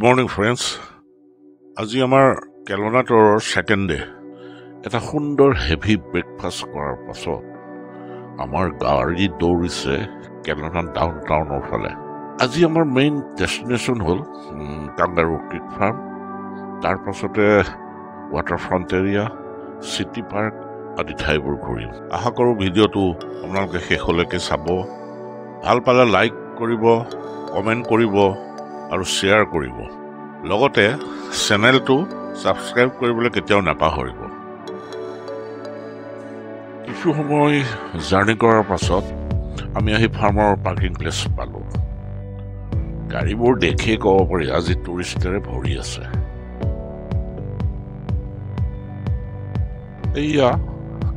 Morning friends. আজি আমাৰ কেলনা টৰৰ second day. এটা সুন্দৰ হেভি ব্ৰেকফাষ্ট কৰাৰ পাছত আমাৰ গাড়ী দৌৰিছে কেলনা ডাউন টাউনৰ ফালে। আজি আমাৰ মেইন ডেষ্টিনেশ্যন হ'ল কাংগাৰু ক্ৰিক ফাৰ্ম, তাৰ পাছতে water front area, city park আদি ঠাইবোৰ ঘূৰিম। আশা কৰোঁ ভিডিঅ'টো আপোনালোকে শেষলৈকে চাব। ভাল পালে লাইক কৰিব, কমেণ্ট কৰিব আৰু শ্বেয়াৰ কৰিব। লগতে চেনেলটো ছাবস্ক্ৰাইব কৰিবলৈ কেতিয়াও নাপাহৰিব। কিছু সময় জাৰ্ণি কৰাৰ পাছত আমি আহি ফাৰ্মৰ পাৰ্কিং প্লেচ পালোঁ। গাড়ীবোৰ দেখিয়ে ক'ব পাৰি আজি টুৰিষ্টেৰে ভৰি আছে। এয়া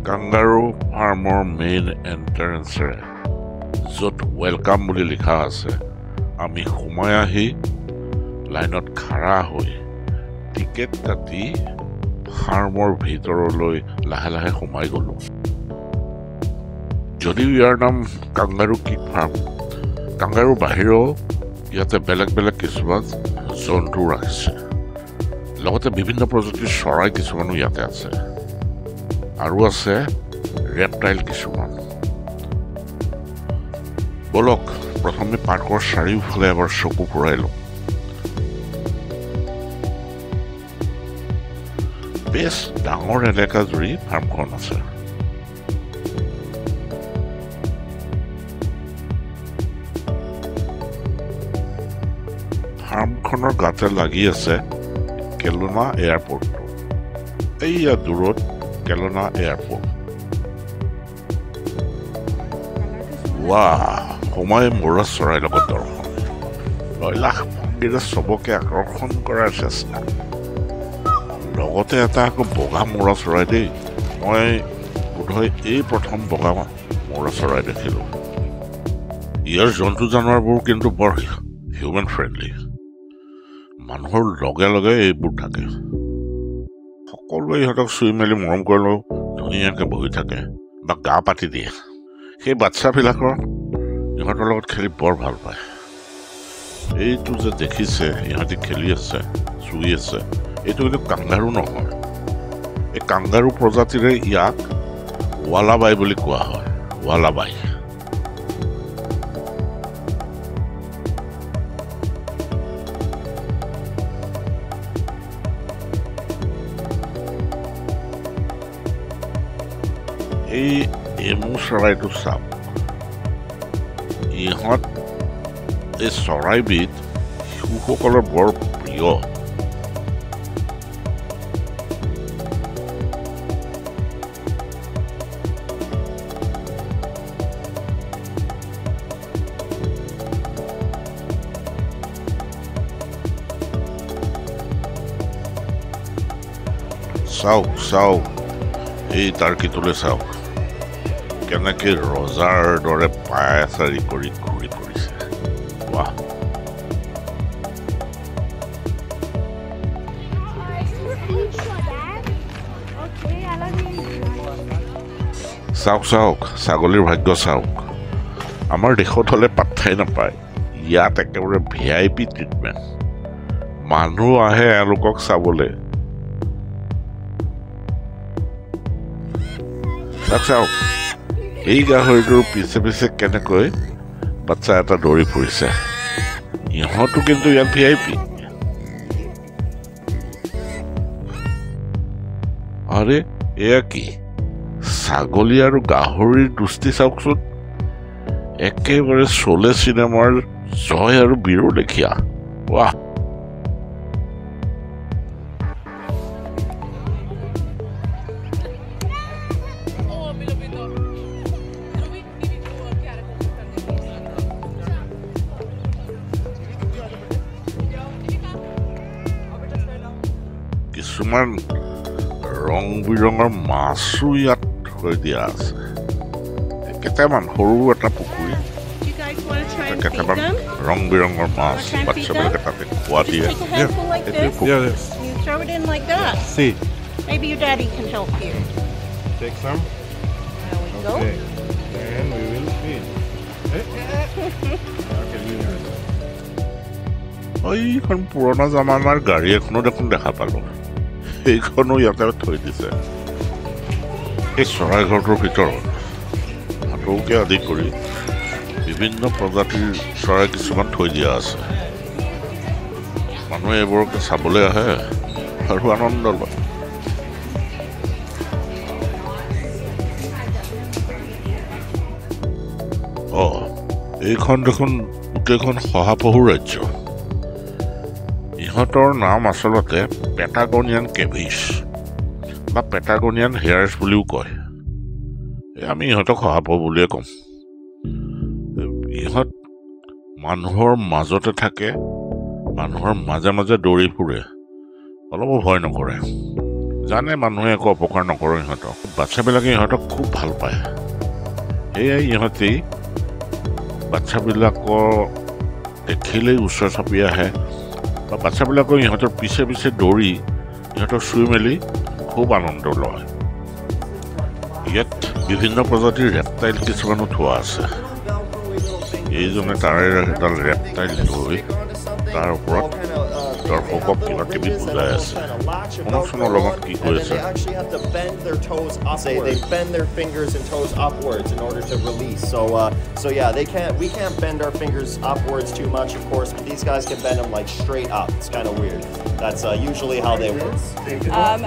কাংগাৰু ফাৰ্মৰ মেইন এণ্ট্ৰেঞ্চেৰে, য'ত ৱেলকাম বুলি লিখা আছে। আমি সোমাই আহি লাইনত খাৰা হৈ টিকেট কাটি ফাৰ্মৰ ভিতৰলৈ লাহে লাহে সোমাই গ'লোঁ। যদিও ইয়াৰ নাম কাংগাৰু ক্ৰিক ফাৰ্ম, কাংগাৰুৰ বাহিৰেও ইয়াতে বেলেগ বেলেগ কিছুমান জন্তু ৰাখিছে। লগতে বিভিন্ন প্ৰজাতিৰ চৰাই কিছুমানো ইয়াতে আছে, আৰু আছে ৰেপটাইল কিছুমান। বলক প্ৰথমে পাৰ্কৰ চাৰিওফালে এবাৰ চকু ফুৰাই লওঁ। বেছ ডাঙৰ এলেকা জুৰি ফাৰ্মখন আছে। ফাৰ্মখনৰ গাতে লাগি আছে কেলনা এয়াৰপৰ্টটো। এইয়া দূৰত কেলনা এয়াৰপৰ্ট। সময় মৌৰা চৰাইৰ লগত দৰ্শন, লয়লাস ভংগীৰে চবকে আকৰ্ষণ কৰাৰ চেষ্টা। লগতে এটা আকৌ বগা মৌৰা চৰাই দেই। মই বোধহয় এই প্ৰথম বগা মৌৰা চৰাই দেখিলোঁ। ইয়াৰ জন্তু জানোৱাৰবোৰ কিন্তু বৰ হিউমেন ফ্ৰেণ্ডলি। মানুহৰ লগে লগে এইবোৰ থাকে। সকলোৱে ইহঁতক চুই মেলি মৰম কৰিলেও ধুনীয়াকৈ বহি থাকে বা গা পাতি দিয়ে। সেই বাচ্ছাবিলাকৰ ইহঁতৰ লগত খেলি বৰ ভাল পায়। এইটো যে দেখিছে ইহঁতি খেলি আছে, চুই আছে, এইটো কিন্তু কাংগাৰু নহয়। এই কাংগাৰু প্ৰজাতিৰে ইয়াক ৱালাবাই বুলি কোৱা হয়। ৱালাবাই। এই এমু চৰাইটো চাওক। ইহঁত এই চৰাইবিধ শিশুসকলৰ বৰ প্ৰিয়। চাওক চাওক, এই টাৰ্কিটোলৈ চাওক কেনেকে ৰজাৰ দৰে পায়চাৰি কৰি ঘূৰি ফুৰিছে। বাহ! চাওক চাওক, ছাগলীৰ ভাগ্য চাওক। আমাৰ দেশত হ'লে পাত্তাই নাপায়, ইয়াত একেবাৰে VIP ট্ৰিটমেণ্ট। মানুহ আহে এওঁলোকক চাবলৈ। চাওক চাওক, এই গাহৰিটোৰ পিছে পিছে কেনেকৈ বাচ্ছা এটা দৌৰি ফুৰিছে। ইহঁতো কিন্তু ইয়াত VIP। আৰে এয়া কি? ছাগলী আৰু গাহৰিৰ দুষ্টি চাওকচোন। একেবাৰে চলে চিনেমাৰ জয় আৰু বীৰৰ লেখীয়া। ৱাহ! কিছুমান ৰং বিৰঙৰ মাছো ইয়াত থৈ দিয়া আছে। কেইটামান সৰু এটা পুখুৰী, কেইটামান ৰং বিৰঙৰ মাছ বাচ্চাবিলাকে তাতে খোৱা দিয়ে। এইখন পুৰণা জামানাৰ গাড়ী এখনো দেখোন দেখা পালোঁ সেইখনো ইয়াতে থৈ দিছে এই চৰাইঘৰটোৰ ভিতৰত ভাটৌকে আদি কৰি বিভিন্ন প্ৰজাতিৰ চৰাই কিছুমান থৈ দিয়া আছে মানুহে এইবোৰকে চাবলৈ আহে আৰু আনন্দ লয় এইখন দেখোন গোটেইখন শহাপহু ৰাজ্য ইহঁতৰ নাম আচলতে পেটাগনিয়ান কেভিছ বা পেটাগনিয়ান হেয়াৰ্ছ বুলিও কয় আমি ইহঁতক শহাপহু বুলিয়ে ক'ম ইহঁত মানুহৰ মাজতে থাকে মানুহৰ মাজে মাজে দৌৰি ফুৰে অলপো ভয় নকৰে জানে মানুহে একো অপকাৰ নকৰে ইহঁতক বাচ্ছাবিলাকে ইহঁতক খুব ভাল পায় সেয়াই ইহঁতেই বাচ্ছাবিলাকৰ দেখিলেই ওচৰ চাপি আহে বা বাচ্ছাবিলাকৰ ইহঁতৰ পিছে পিছে দৌৰি ইহঁতক চুই মেলি খুব আনন্দ লয় ইয়াত বিভিন্ন প্ৰজাতিৰ ৰেপটাইল কিছুমানো থোৱা আছে এইজনে তাৰে এডাল ৰেপটাইল লৈ তাৰ ওপৰত দৰ্শকক কিবা কিবি বুজাই আছে শুনকচোনৰ লগত কি কৈ আছে So yeah, we can't bend our fingers upwards too much, of course, but these guys can bend them like straight up. It's kind of weird. That's usually how they work.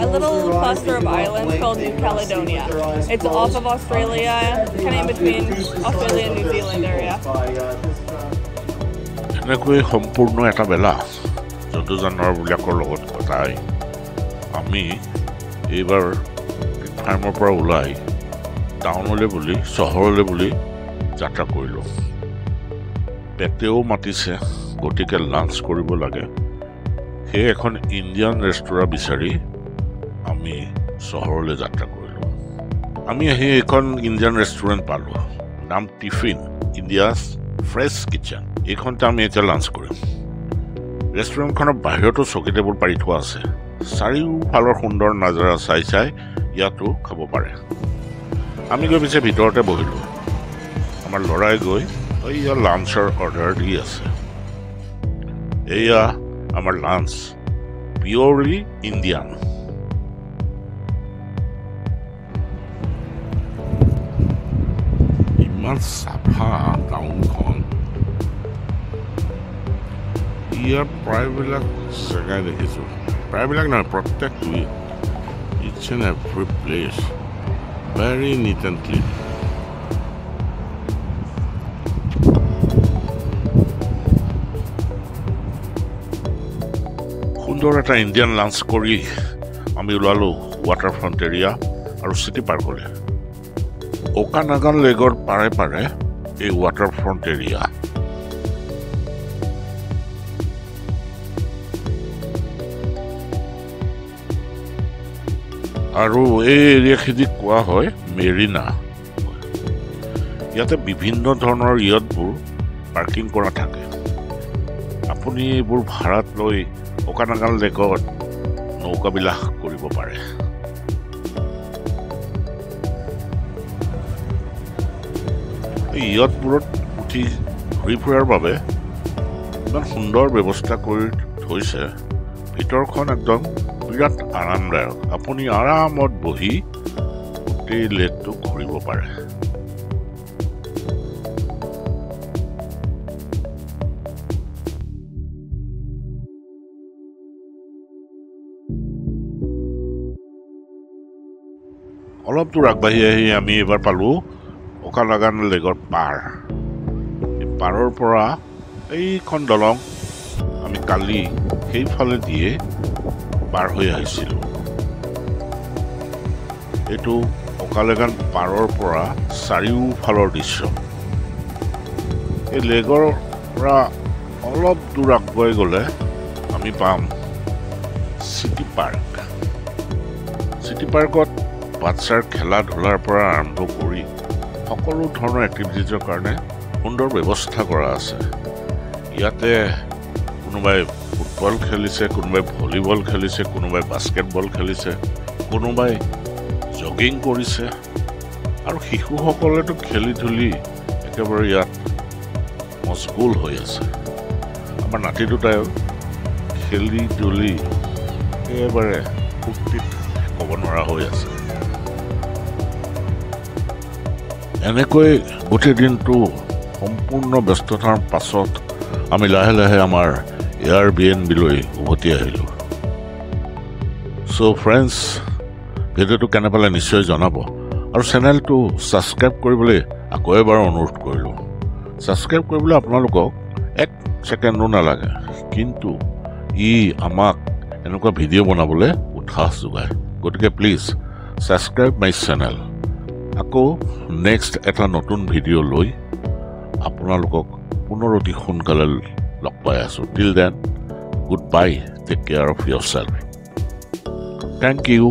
A little cluster of islands called New Caledonia. It's off of Australia, kind of in between Australia and New Zealand area. এনেকৈ সম্পূৰ্ণ এটা বেলা জন্তু জানোৱাৰবিলাকৰ লগত কটাই আমি এইবাৰ ফাৰ্মৰ পৰা ওলাই টাউনলৈ বুলি চহৰলৈ বুলি যাত্ৰা কৰিলোঁ পেটেও মাতিছে গতিকে লাঞ্চ কৰিব লাগে সেই এখন ইণ্ডিয়ান ৰেষ্টুৰাঁ বিচাৰি আমি চহৰলৈ যাত্ৰা কৰিলোঁ আমি আহি এখন ইণ্ডিয়ান ৰেষ্টুৰেণ্ট পালোঁ নাম টিফিন ইণ্ডিয়াছ ফ্ৰেছ কিটচেন এইখনতে আমি এতিয়া লাঞ্চ কৰিম ৰেষ্টুৰেণ্টখনৰ বাহিৰতো চকী টেবুল পাৰি থোৱা আছে চাৰিওফালৰ সুন্দৰ নাজাৰা চাই চাই ইয়াতো খাব পাৰে আমি গৈ পিছে ভিতৰতে বহিলোঁ আমাৰ ল'ৰাই গৈ এইয়া লাঞ্চৰ অৰ্ডাৰ দি আছে এয়া আমাৰ লাঞ্চ পিয়ৰলি ইণ্ডিয়ান ইমান চাফা টাউনখন ইয়াৰ প্ৰায়বিলাক জেগাই দেখিছোঁ প্ৰায়বিলাক নহয় প্ৰত্যেকটোৱেই it's in every place very neat and clean সুন্দৰ এটা ইণ্ডিয়ান লাঞ্চ কৰি আমি ওলালোঁ ৱাটাৰ ফ্ৰণ্ট এৰিয়া আৰু চিটি পাৰ্কলৈ অকানাগান লেকৰ পাৰে পাৰে এই ৱাটাৰ ফ্ৰণ্ট এৰিয়া আৰু এই এৰিয়াখিনিক কোৱা হয় মেৰিনা ইয়াতে বিভিন্ন ধৰণৰ ইয়টবোৰ পাৰ্কিং কৰা থাকে আপুনি এইবোৰ ভাড়াত লৈ অকানাগান লেকত নৌকাবিলাস কৰিব পাৰে এই ইয়টবোৰত উঠি ঘূৰি ফুৰাৰ বাবে ইমান সুন্দৰ ব্যৱস্থা কৰি থৈছে ভিতৰখন একদম বিৰাট আৰামদায়ক আপুনি আৰামত বহি গোটেই লেকটো ঘূৰিব পাৰে অলপ দূৰ আগবাঢ়ি আহি আমি এইবাৰ পালোঁ অকানাগান লেকৰ পাৰ এই পাৰৰ পৰা এইখন দলং আমি কালি সেইফালে দিয়ে পাৰ হৈ আহিছিলোঁ এইটো অকানাগান পাৰৰ পৰা চাৰিওফালৰ দৃশ্য এই লেকৰ পৰা অলপ দূৰ আগুৱাই গ'লে আমি পাম চিটি পাৰ্কত বাচ্চাৰ খেলা ধূলাৰ পৰা আৰম্ভ কৰি সকলো ধৰণৰ এক্টিভিটিজৰ কাৰণে সুন্দৰ ব্যৱস্থা কৰা আছে ইয়াতে কোনোবাই ফুটবল খেলিছে কোনোবাই ভলীবল খেলিছে কোনোবাই বাস্কেটবল খেলিছে কোনোবাই জগিং কৰিছে আৰু শিশুসকলেতো খেলি ধূলি একেবাৰে ইয়াত মচগুল হৈ আছে আমাৰ নাতি দুটাই খেলি ধূলি একেবাৰে ফূৰ্তিত ক'ব নোৱাৰা হৈ আছে এনেকৈ গোটেই দিনটো সম্পূৰ্ণ ব্যস্ততাৰ পাছত আমি লাহে লাহে আমাৰ এয়াৰবিএনবিলৈ উভতি আহিলোঁ চ' ফ্ৰেণ্ডছ ভিডিঅ'টো কেনে পালে নিশ্চয় জনাব আৰু চেনেলটো ছাবস্ক্ৰাইব কৰিবলৈ আকৌ এবাৰ অনুৰোধ কৰিলোঁ ছাবস্ক্ৰাইব কৰিবলৈ আপোনালোকক 1 ছেকেণ্ডো নালাগে কিন্তু ই আমাক এনেকুৱা ভিডিঅ' বনাবলৈ উৎসাহ যোগায় গতিকে প্লিজ ছাবস্ক্ৰাইব মাই চেনেল আকৌ নেক্সট এটা নতুন ভিডিঅ' লৈ আপোনালোকক পুনৰ অতি সোনকালে লগ পাই আছোঁ till then good bye take care of yourself thank U